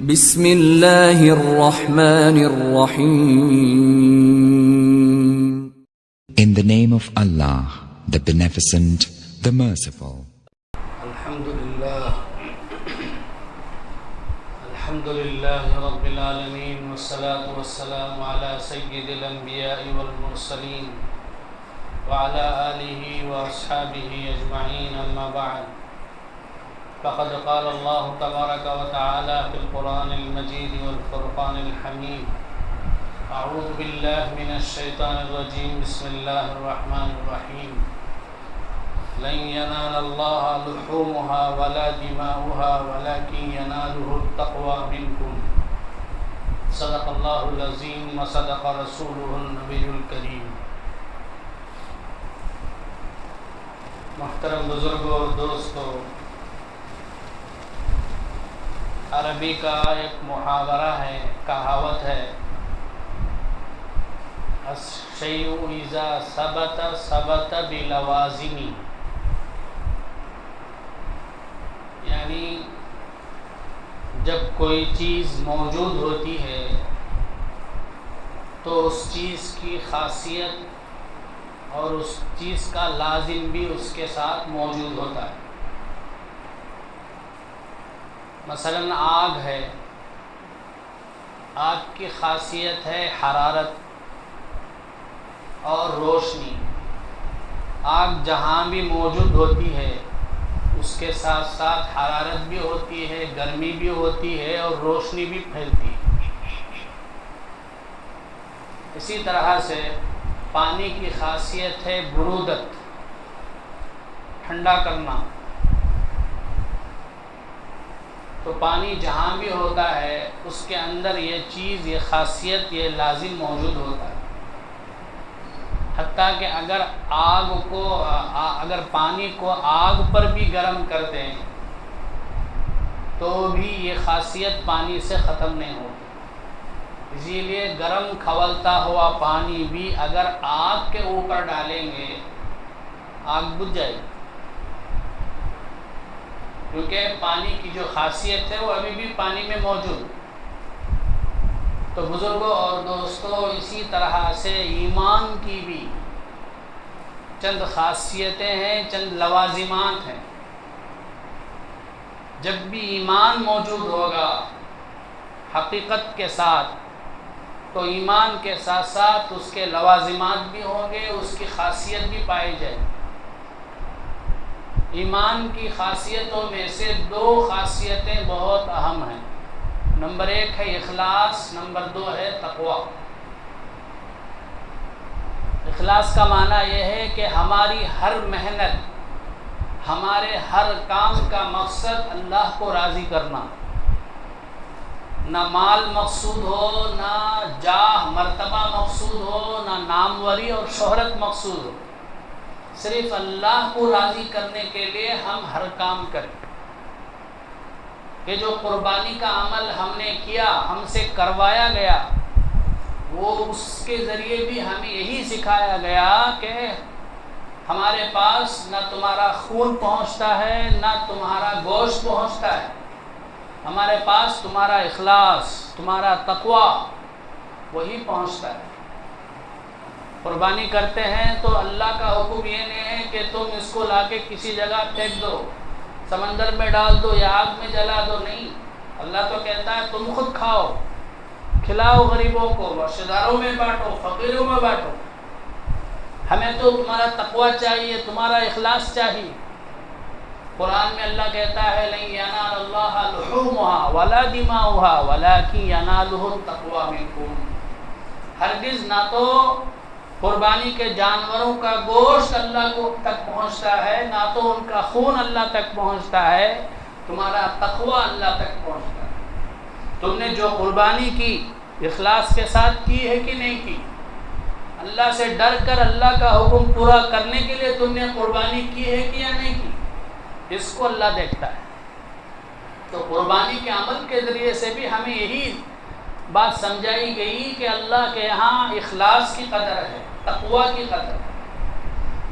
بسم اللہ الرحمن الرحیم. In the name of Allah, the Beneficent, the Merciful. الحمدللہ رب العالمین والصلاة والسلام علی سید الانبیاء والمرسلین وعلى آلہ واصحابہ اجمعین، اما بعد. فقد قال اللہ تبارک وتعالی فی القرآن المجید والفرقان الحمید. اعوذ باللہ من الشیطان الرجیم، بسم اللہ الرحمن الرحیم. لن ينال الله لحومها ولا دماؤها ولكن يناله التقوى منكم. صدق الله العظیم وصدق رسوله النبی الکریم. محترم بزرگوں اور دوستوں، عربی کا ایک محاورہ ہے، کہاوت ہے، الشیء اذا ثبت ثبت بلوازمہ. یعنی جب کوئی چیز موجود ہوتی ہے تو اس چیز کی خاصیت اور اس چیز کا لازم بھی اس کے ساتھ موجود ہوتا ہے. مثلا آگ ہے، آگ کی خاصیت ہے حرارت اور روشنی. آگ جہاں بھی موجود ہوتی ہے اس کے ساتھ ساتھ حرارت بھی ہوتی ہے، گرمی بھی ہوتی ہے اور روشنی بھی پھیلتی ہے. اسی طرح سے پانی کی خاصیت ہے برودت، ٹھنڈا کرنا. تو پانی جہاں بھی ہوتا ہے اس کے اندر یہ چیز، یہ خاصیت، یہ لازم موجود ہوتا ہے. حتیٰ کہ اگر پانی کو آگ پر بھی گرم کر دیں تو بھی یہ خاصیت پانی سے ختم نہیں ہوتی. اسی لیے گرم کھولتا ہوا پانی بھی اگر آگ کے اوپر ڈالیں گے آگ بجھ جائے گی، کیونکہ پانی کی جو خاصیت ہے وہ ابھی بھی پانی میں موجود. تو بزرگوں اور دوستوں، اسی طرح سے ایمان کی بھی چند خاصیتیں ہیں، چند لوازمات ہیں. جب بھی ایمان موجود ہوگا حقیقت کے ساتھ تو ایمان کے ساتھ ساتھ اس کے لوازمات بھی ہوں گے، اس کی خاصیت بھی پائی جائے. ایمان کی خاصیتوں میں سے دو خاصیتیں بہت اہم ہیں. نمبر 1 ہے اخلاص، نمبر 2 ہے تقوی. اخلاص کا معنی یہ ہے کہ ہماری ہر محنت، ہمارے ہر کام کا مقصد اللہ کو راضی کرنا. نہ مال مقصود ہو، نہ جاہ مرتبہ مقصود ہو، نہ ناموری اور شہرت مقصود ہو. صرف اللہ کو راضی کرنے کے لیے ہم ہر کام کریں. کہ جو قربانی کا عمل ہم نے کیا، ہم سے کروایا گیا، وہ اس کے ذریعے بھی ہمیں یہی سکھایا گیا کہ ہمارے پاس نہ تمہارا خون پہنچتا ہے نہ تمہارا گوشت پہنچتا ہے، ہمارے پاس تمہارا اخلاص، تمہارا تقوی وہی پہنچتا ہے. قربانی کرتے ہیں تو اللہ کا حکم یہ نہیں ہے کہ تم اس کو لا کے کسی جگہ پھینک دو، سمندر میں ڈال دو یا آگ میں جلا دو. نہیں، اللہ تو کہتا ہے تم خود کھاؤ، کھلاؤ غریبوں کو، رشتہ داروں میں بانٹو، فقیروں میں بانٹو. ہمیں تو تمہارا تقوی چاہیے، تمہارا اخلاص چاہیے. قرآن میں اللہ کہتا ہے لن ینال اللہ لحومها ولا دماؤها ولکن ینالہ التقوی منکم. ہرگز نہ تو قربانی کے جانوروں کا گوشت اللہ کو تک پہنچتا ہے، نہ تو ان کا خون اللہ تک پہنچتا ہے، تمہارا تقوی اللہ تک پہنچتا ہے. تم نے جو قربانی کی اخلاص کے ساتھ کی ہے کہ نہیں کی؟ اللہ سے ڈر کر اللہ کا حکم پورا کرنے کے لیے تم نے قربانی کی ہے کہ یا نہیں کی؟ اس کو اللہ دیکھتا ہے. تو قربانی کے عمل کے ذریعے سے بھی ہمیں یہی بات سمجھائی گئی کہ اللہ کے یہاں اخلاص کی قدر ہے، تقوی کی قدر ہے.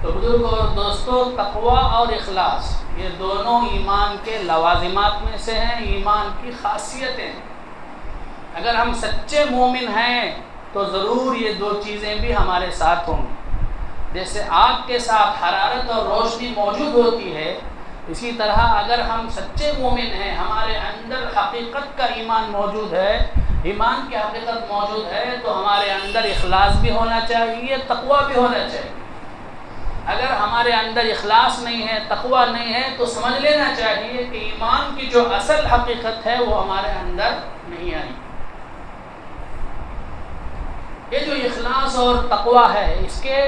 تو بزرگوں اور دوستوں، تقوی اور اخلاص یہ دونوں ایمان کے لوازمات میں سے ہیں، ایمان کی خاصیتیں ہیں. اگر ہم سچے مومن ہیں تو ضرور یہ دو چیزیں بھی ہمارے ساتھ ہوں گی. جیسے آگ کے ساتھ حرارت اور روشنی موجود ہوتی ہے، اسی طرح اگر ہم سچے مومن ہیں، ہمارے اندر حقیقت کا ایمان موجود ہے، ایمان کی حقیقت موجود ہے، تو ہمارے اندر اخلاص بھی ہونا چاہیے، تقوی بھی ہونا چاہیے. اگر ہمارے اندر اخلاص نہیں ہے، تقوی نہیں ہے، تو سمجھ لینا چاہیے کہ ایمان کی جو اصل حقیقت ہے وہ ہمارے اندر نہیں آئی. یہ جو اخلاص اور تقوی ہے، اس کے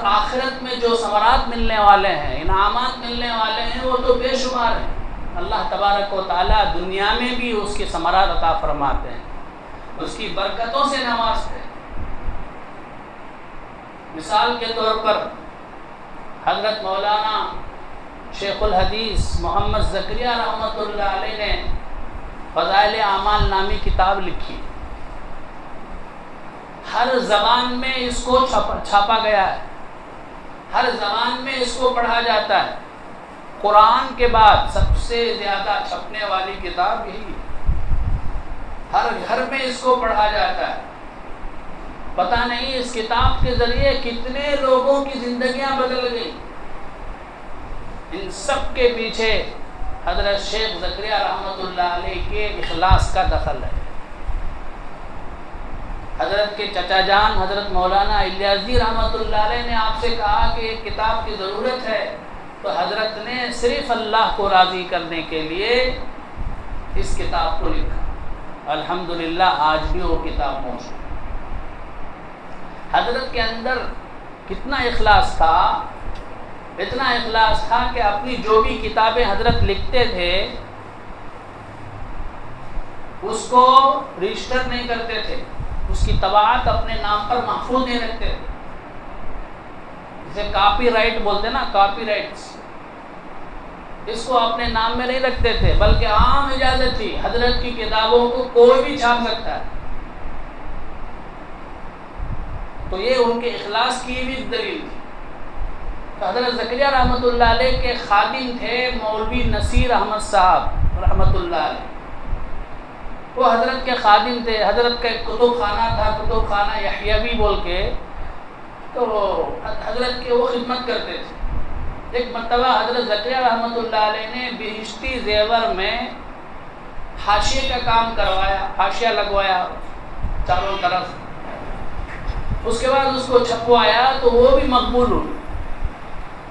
آخرت میں جو ثمرات ملنے والے ہیں، انعامات ملنے والے ہیں، وہ تو بے شمار ہیں. اللہ تبارک و تعالیٰ دنیا میں بھی اس کے ثمرات عطا فرماتے ہیں، اس کی برکتوں سے نوازتے ہیں. مثال کے طور پر حضرت مولانا شیخ الحدیث محمد زکریا رحمۃ اللہ علیہ نے فضائل اعمال نامی کتاب لکھی. ہر زبان میں اس کو چھاپا گیا ہے، ہر زبان میں اس کو پڑھا جاتا ہے. قرآن کے بعد سب سے زیادہ چھپنے والی کتاب یہی ہے، ہر گھر میں اس کو پڑھا جاتا ہے. پتہ نہیں اس کتاب کے ذریعے کتنے لوگوں کی زندگیاں بدل گئی. ان سب کے پیچھے حضرت شیخ زکریا رحمۃ اللہ علیہ کے اخلاص کا دخل ہے. حضرت کے چچا جان حضرت مولانا الیاس رحمۃ اللہ علیہ نے آپ سے کہا کہ ایک کتاب کی ضرورت ہے، تو حضرت نے صرف اللہ کو راضی کرنے کے لیے اس کتاب کو لکھا. الحمدللہ آج بھی وہ کتاب موجود ہے. حضرت کے اندر کتنا اخلاص تھا، اتنا اخلاص تھا کہ اپنی جو بھی کتابیں حضرت لکھتے تھے اس کو رجسٹر نہیں کرتے تھے، اس کی طباعت اپنے نام پر محفوظ نہیں رکھتے تھے. جسے کاپی رائٹ بولتے ہیں نا، کاپی رائٹس، اس کو اپنے نام میں نہیں رکھتے تھے، بلکہ عام اجازت تھی. حضرت کی کتابوں کو کوئی بھی چھاپ سکتا ہے. تو یہ ان کے اخلاص کی بھی دلیل تھی. تو حضرت زکریا رحمۃ اللہ علیہ کے خادم تھے مولوی نصیر احمد صاحب رحمۃ اللہ علیہ. وہ حضرت کے خادم تھے. حضرت کا ایک کتب خانہ تھا، کتب خانہ یحیوی بول کے، تو حضرت کے وہ خدمت کرتے تھے. ایک مرتبہ حضرت زکریا رحمۃ اللہ علیہ نے بہشتی زیور میں حاشیے کا کام کروایا، حاشیہ لگوایا چاروں طرف. اس کے بعد اس کو چھپوایا تو وہ بھی مقبول ہوئی.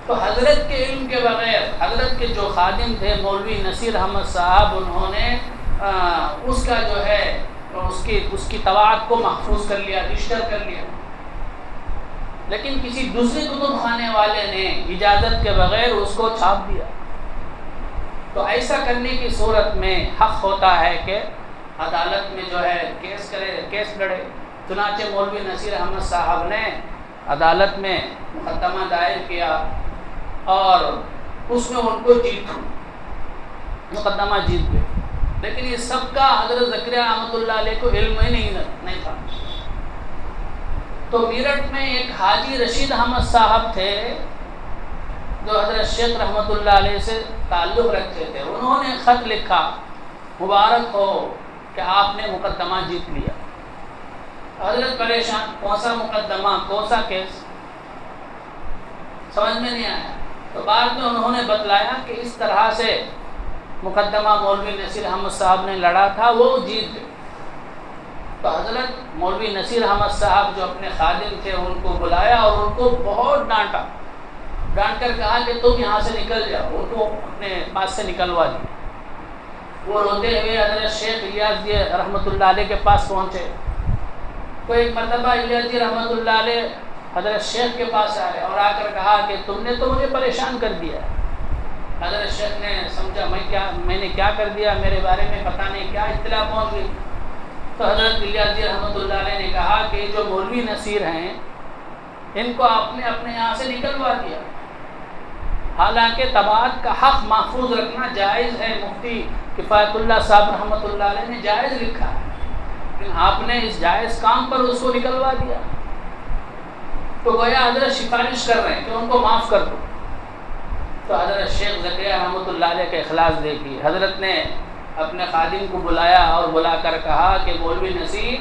تو حضرت کے علم کے بغیر حضرت کے جو خادم تھے مولوی نصیر احمد صاحب، انہوں نے اس کا جو ہے اس کی طباعت کو محفوظ کر لیا، رجسٹر کر لیا. لیکن کسی دوسرے کتب خانے والے نے اجازت کے بغیر اس کو چھاپ دیا. تو ایسا کرنے کی صورت میں حق ہوتا ہے کہ عدالت میں جو ہے کیس لڑے. چنانچہ مولوی نصیر احمد صاحب نے عدالت میں مقدمہ دائر کیا اور اس میں ان کو مقدمہ جیت گئے. لیکن یہ سب کا حضرت زکریا رحمۃ اللہ علیہ کو علم ہی نہیں تھا. تو میرٹھ میں ایک حاجی رشید احمد صاحب تھے جو حضرت شیخ رحمۃ اللہ علیہ سے تعلق رکھتے تھے. انہوں نے خط لکھا، مبارک ہو کہ آپ نے مقدمہ جیت لیا. حضرت پریشان، کون سا مقدمہ، کون سا کیس، سمجھ میں نہیں آیا. تو بعد میں انہوں نے بتلایا کہ اس طرح سے مقدمہ مولوی نصیر احمد صاحب نے لڑا تھا، وہ جیت گئے. تو حضرت مولوی نصیر احمد صاحب جو اپنے خادم تھے ان کو بلایا اور ان کو بہت ڈانٹ کر کہا کہ تم یہاں سے نکل جاؤ. ان کو اپنے پاس سے نکلوا دیا. وہ روتے ہوئے حضرت شیخ الیاس رحمۃ اللہ علیہ کے پاس پہنچے. تو ایک مرتبہ الیاس رحمۃ اللہ علیہ حضرت شیخ کے پاس آئے اور آ کر کہا کہ تم نے تو مجھے پریشان کر دیا. حضرت شیخ نے سمجھا میں نے کیا کر دیا، میرے بارے میں پتہ نہیں کیا اطلاع پہنچ گئی. تو حضرت الیاس رحمۃ اللہ علیہ نے کہا کہ جو مولوی نصیر ہیں ان کو آپ نے اپنے یہاں سے نکلوا دیا. حالانکہ طباعت کا حق محفوظ رکھنا جائز ہے، مفتی کفایت اللہ صاحب رحمۃ اللہ علیہ نے جائز لکھا ہے، لیکن آپ نے اس جائز کام پر اس کو نکلوا دیا. تو گویا حضرت سفارش کر رہے ہیں کہ ان کو معاف کر دو. تو حضرت شیخ زکریا رحمۃ اللہ علیہ کے اخلاص دیکھی. حضرت نے اپنے خادم کو بلایا اور بلا کر کہا کہ مولوی نصیر،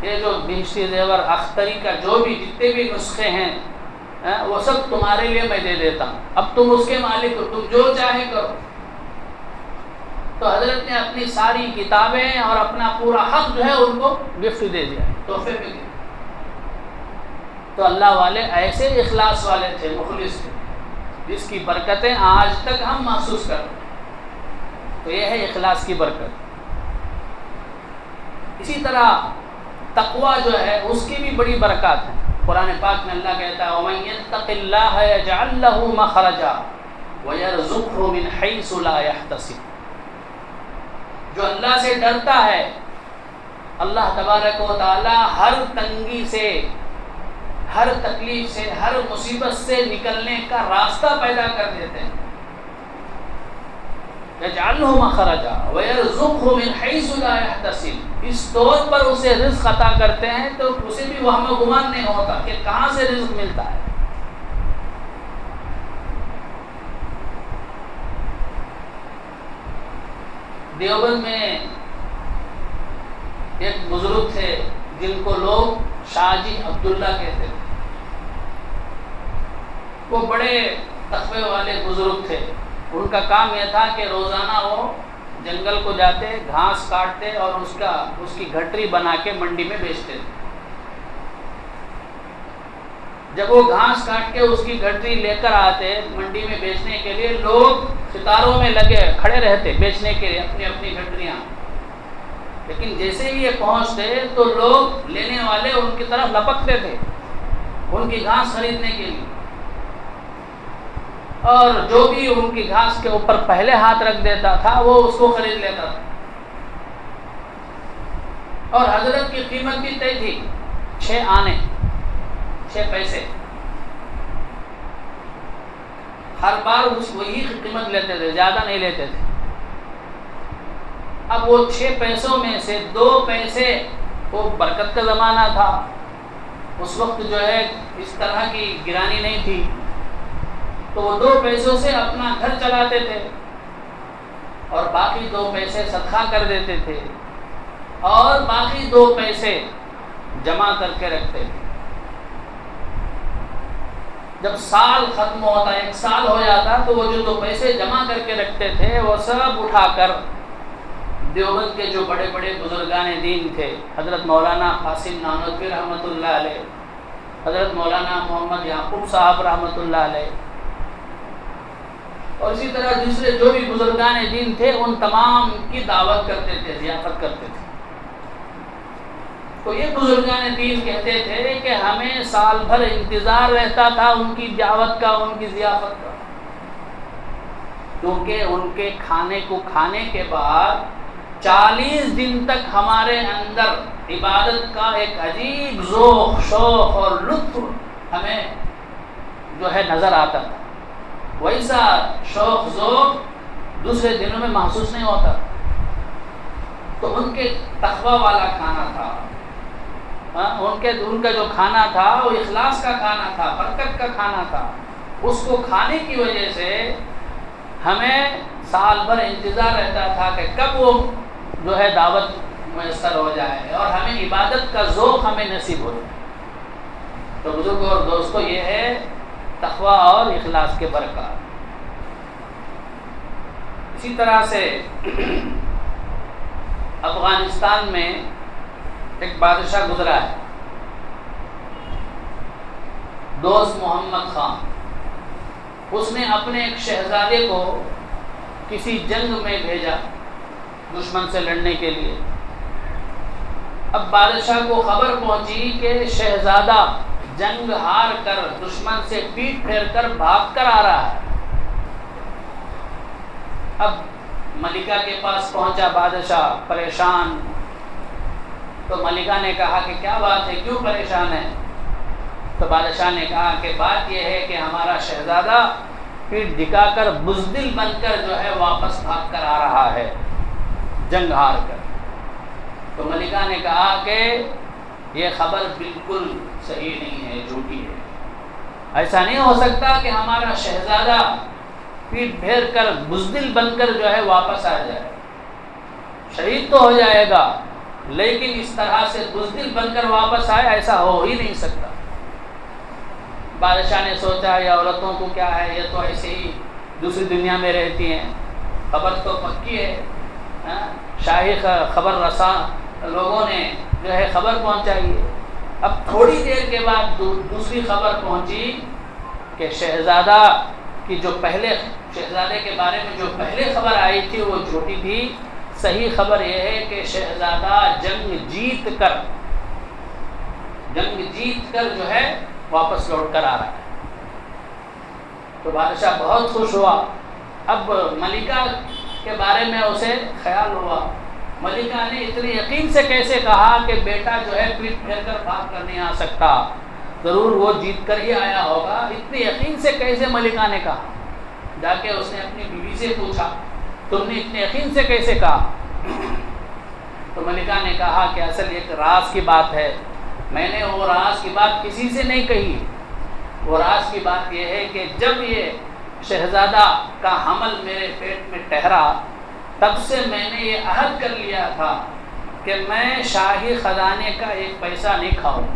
یہ جو بہشتی زیور اختری کا جو بھی جتنے بھی نسخے ہیں وہ سب تمہارے لیے میں دے دیتا ہوں، اب تم اس کے مالک ہو، تم جو چاہے کرو۔ تو حضرت نے اپنی ساری کتابیں اور اپنا پورا حق جو ہے ان کو گفٹ دے دیا، تحفے میں دیا۔ تو اللہ والے ایسے اخلاص والے تھے، مخلص تھے، جس کی برکتیں آج تک ہم محسوس کرتے ہیں۔ تو یہ ہے اخلاص کی برکت۔ اسی طرح تقوی جو ہے اس کی بھی بڑی برکات ہیں۔ قرآن پاک میں اللہ کہتا ہے وَمَن يَتَّقِ اللَّهَ يَجْعَل لَّهُ مَخْرَجًا وَيَرْزُقْهُ مِنْ حَيْثُ لَا يَحْتَسِبُ۔ جو اللہ سے ڈرتا ہے، اللہ تبارک و تعالی ہر تنگی سے، ہر تکلیف سے، ہر مصیبت سے نکلنے کا راستہ پیدا کر دیتے ہیں۔ یجعلہ مخرجا ویرزقہ من حیث لا یحتسب، اس طور پر اسے رزق عطا کرتے ہیں تو اسے بھی وہم و گمان نہیں ہوتا کہ کہاں سے رزق ملتا ہے۔ دیوبند میں ایک بزرگ تھے جن کو لوگ شاہ جی عبداللہ کہتے تھے۔ وہ بڑے تقوی والے بزرگ تھے۔ ان کا کام یہ تھا کہ روزانہ وہ جنگل کو جاتے، گھاس کاٹتے اور اس کی گھٹری بنا کے منڈی میں بیچتے تھے۔ جب وہ گھاس کاٹ کے اس کی گھٹری لے کر آتے منڈی میں بیچنے کے لیے، لوگ قطاروں میں لگے کھڑے رہتے بیچنے کے لیے اپنی اپنی گھٹریاں، لیکن جیسے ہی یہ پہنچتے تو لوگ لینے والے ان کی طرف لپکتے تھے ان کی گھاس خریدنے کے لیے، اور جو بھی ان کی گھاس کے اوپر پہلے ہاتھ رکھ دیتا تھا وہ اس کو خرید لیتا تھا۔ اور حضرت کی قیمت بھی طے تھی، 6 آنے 6 پیسے، ہر بار وہی قیمت لیتے تھے، زیادہ نہیں لیتے تھے۔ اب وہ 6 پیسوں میں سے 2 پیسے، وہ برکت کا زمانہ تھا، اس وقت جو ہے اس طرح کی گرانی نہیں تھی، تو وہ 2 پیسوں سے اپنا گھر چلاتے تھے اور باقی 2 پیسے صدقہ کر دیتے تھے اور باقی 2 پیسے جمع کر کے رکھتے تھے۔ جب سال ختم ہوتا، 1 سال ہو جاتا، تو وہ جو 2 پیسے جمع کر کے رکھتے تھے وہ سب اٹھا کر دیوبند کے جو بڑے بڑے بزرگان دین تھے، حضرت مولانا قاسم نانوتوی رحمۃ اللہ علیہ، حضرت مولانا محمد یعقوب صاحب رحمۃ اللہ علیہ، اور اسی طرح دوسرے جو بھی بزرگان دین تھے، ان تمام کی دعوت کرتے تھے، ضیافت کرتے تھے۔ تو یہ بزرگان دین کہتے تھے کہ ہمیں سال بھر انتظار رہتا تھا ان کی دعوت کا، ان کی ضیافت کا، کیونکہ ان کے کھانے کو کھانے کے بعد 40 دن تک ہمارے اندر عبادت کا ایک عجیب ذوق، شوق اور لطف ہمیں جو ہے نظر آتا تھا۔ ویسا شوق ذوق دوسرے دنوں میں محسوس نہیں ہوتا۔ تو ان کے تقوی والا کھانا تھا، ان کا جو کھانا تھا وہ اخلاص کا کھانا تھا، برکت کا کھانا تھا۔ اس کو کھانے کی وجہ سے ہمیں سال بھر انتظار رہتا تھا کہ کب وہ جو ہے دعوت میسر ہو جائے اور ہمیں عبادت کا ذوق ہمیں نصیب ہو جائے۔ تو بزرگوں اور دوستوں، یہ ہے تقوی اور اخلاص کے برکات۔ اسی طرح سے افغانستان میں ایک بادشاہ گزرا ہے، دوست محمد خان۔ اس نے اپنے ایک شہزادے کو کسی جنگ میں بھیجا دشمن سے لڑنے کے لیے۔ اب بادشاہ کو خبر پہنچی کہ شہزادہ جنگ ہار کر دشمن سے پیٹ پھیر کر بھاگ کر آ رہا ہے۔ اب ملکہ کے پاس پہنچا بادشاہ پریشان، تو ملکہ نے کہا کہ کیا بات ہے، کیوں پریشان ہے؟ تو بادشاہ نے کہا کہ بات یہ ہے کہ ہمارا شہزادہ پیٹ دکھا کر بزدل بن کر جو ہے واپس بھاگ کر آ رہا ہے جنگ ہار کر۔ تو ملکہ نے کہا کہ یہ خبر بالکل صحیح نہیں ہے، جھوٹی ہے، ایسا نہیں ہو سکتا کہ ہمارا شہزادہ پیٹ پھیر کر بزدل بن کر جو ہے واپس آ جائے۔ شہید تو ہو جائے گا، لیکن اس طرح سے بزدل بن کر واپس آئے ایسا ہو ہی نہیں سکتا۔ بادشاہ نے سوچا یہ عورتوں کو کیا ہے، یہ تو ایسے ہی دوسری دنیا میں رہتی ہیں، خبر تو پکی ہے، شاہی خبر رساں لوگوں نے جو ہے خبر پہنچائی ہے۔ اب تھوڑی دیر کے بعد دوسری خبر پہنچی کہ شہزادہ کی جو پہلے شہزادے کے بارے میں جو پہلے خبر آئی تھی وہ جھوٹی تھی، صحیح خبر یہ ہے کہ شہزادہ جنگ جیت کر جو ہے واپس لوٹ کر آ رہا ہے۔ تو بادشاہ بہت خوش ہوا۔ اب ملکہ کے بارے میں اسے خیال ہوا، ملکہ نے اتنے یقین سے کیسے کہا کہ بیٹا جو ہے پیٹ پھیر کر بھاگ کر نہیں آ سکتا، ضرور وہ جیت کر ہی آیا ہوگا، اتنے یقین سے کیسے ملکہ نے کہا؟ جا کے اس نے اپنی بیوی سے پوچھا تم نے اتنے یقین سے کیسے کہا؟ تو ملکہ نے کہا کہ اصل ایک راز کی بات ہے، میں نے وہ راز کی بات کسی سے نہیں کہی۔ وہ راز کی بات یہ ہے کہ جب یہ شہزادہ کا حمل میرے پیٹ میں ٹھہرا تب سے میں نے یہ عہد کر لیا تھا کہ میں شاہی خزانے کا ایک پیسہ نہیں کھاؤں۔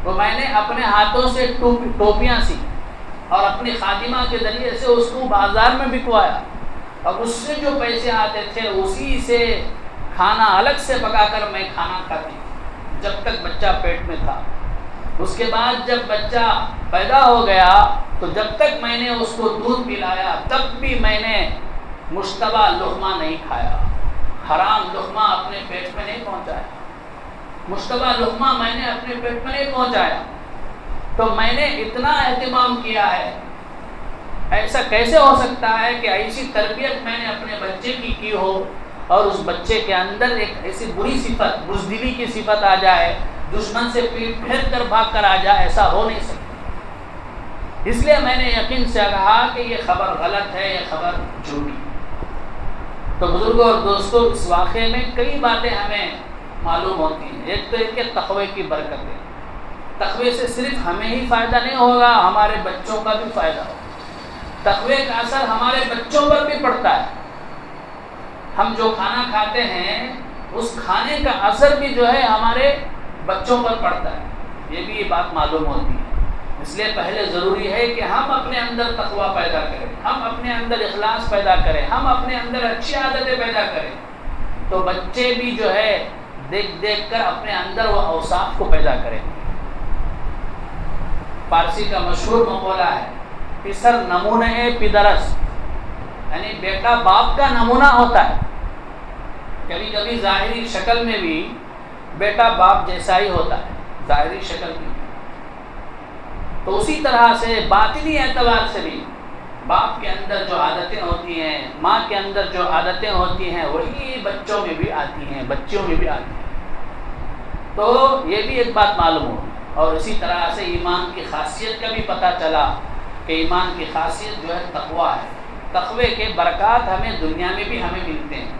تو میں نے اپنے ہاتھوں سے ٹوپیاں سی اور اپنی خادمہ کے ذریعے سے اس کو بازار میں بکوایا، اور اس سے جو پیسے آتے تھے اسی سے کھانا الگ سے پکا کر میں کھانا کھاتی جب تک بچہ پیٹ میں تھا۔ اس کے بعد جب بچہ پیدا ہو گیا تو جب تک میں نے اس کو دودھ پلایا تب بھی میں نے مشتبہ لقمہ نہیں کھایا، حرام لقمہ اپنے پیٹ میں نہیں پہنچایا، مشتبہ لقمہ میں نے اپنے پیٹ میں نہیں پہنچایا۔ تو میں نے اتنا اہتمام کیا ہے، ایسا کیسے ہو سکتا ہے کہ ایسی تربیت میں نے اپنے بچے کی ہو اور اس بچے کے اندر ایک ایسی بری صفت، بزدلی کی صفت آ جائے، دشمن سے پیٹ پھیر کر بھاگ کر آ جائے، ایسا ہو نہیں سکتا۔ اس لیے میں نے یقین سے کہا کہ یہ خبر غلط ہے، یہ خبر جھوٹی۔ تو بزرگوں اور دوستوں، اس واقعے میں کئی باتیں ہمیں معلوم ہوتی ہیں۔ ایک تو یہ کہ تقوی کی برکت ہے، تقوی سے صرف ہمیں ہی فائدہ نہیں ہوگا، ہمارے بچوں کا بھی فائدہ ہوگا۔ تقوی کا اثر ہمارے بچوں پر بھی پڑتا ہے، ہم جو کھانا کھاتے ہیں اس کھانے کا اثر بھی جو ہے ہمارے بچوں پر پڑتا ہے، یہ بھی یہ بات معلوم ہوتی ہے۔ اس لیے پہلے ضروری ہے کہ ہم اپنے اندر تقوی پیدا کریں، ہم اپنے اندر اخلاص پیدا کریں، ہم اپنے اندر اچھی عادتیں پیدا کریں، تو بچے بھی جو ہے دیکھ دیکھ کر اپنے اندر وہ اوصاف کو پیدا کریں۔ فارسی کا مشہور مقولہ ہے پسر نمونہ پدرس، یعنی بیٹا باپ کا نمونہ ہوتا ہے۔ کبھی کبھی ظاہری شکل میں بھی بیٹا باپ جیسا ہی ہوتا ہے، ظاہری شکل میں، تو اسی طرح سے باطنی اعتبار سے بھی باپ کے اندر جو عادتیں ہوتی ہیں، ماں کے اندر جو عادتیں ہوتی ہیں، وہی بچوں میں بھی آتی ہیں، بچیوں میں بھی آتی ہیں۔ تو یہ بھی ایک بات معلوم ہو، اور اسی طرح سے ایمان کی خاصیت کا بھی پتہ چلا کہ ایمان کی خاصیت جو ہے تقوی ہے، تقوی کے برکات ہمیں دنیا میں بھی ہمیں ملتے ہیں۔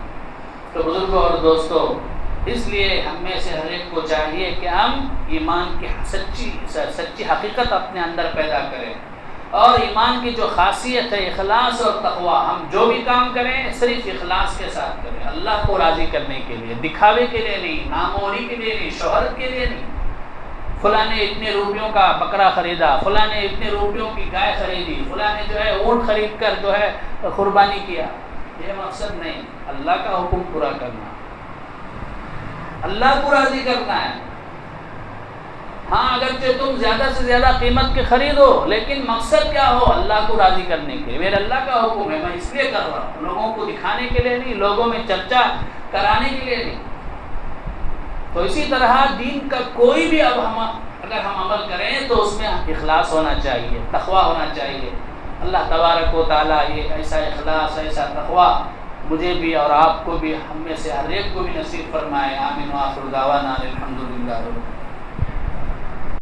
تو بزرگوں اور دوستوں، اس لیے ہم میں سے ہر ایک کو چاہیے کہ ہم ایمان کی سچی حقیقت اپنے اندر پیدا کریں، اور ایمان کی جو خاصیت ہے اخلاص اور تقوی، ہم جو بھی کام کریں صرف اخلاص کے ساتھ کریں، اللہ کو راضی کرنے کے لیے، دکھاوے کے لیے نہیں، ناموری کے لیے نہیں، شہرت کے لیے نہیں۔ فلاں نے اتنے روپیوں کا بکرا خریدا، فلاں نے اتنے روپیوں کی گائے خریدی، فلاں نے جو ہے اونٹ خرید کر جو ہے قربانی کیا، یہ مقصد نہیں۔ اللہ کا حکم پورا کرنا، اللہ کو راضی کرنا ہے۔ ہاں اگرچہ تم زیادہ سے زیادہ قیمت کے خریدو، لیکن مقصد کیا ہو؟ اللہ کو راضی کرنے کے، میرا اللہ کا حکم ہے، میں اس لیے کر رہا ہوں، لوگوں کو دکھانے کے لیے نہیں، لوگوں میں چرچا کرانے کے لیے نہیں۔ تو اسی طرح دین کا کوئی بھی اگر ہم عمل کریں تو اس میں اخلاص ہونا چاہیے، تقوی ہونا چاہیے۔ اللہ تبارک و تعالیٰ یہ ایسا اخلاص، ایسا تقوی مجھے بھی اور آپ کو بھی، ہم میں سے ہر ایک کو بھی نصیب فرمائے۔ آمین و آخر دعوانا الحمدللہ۔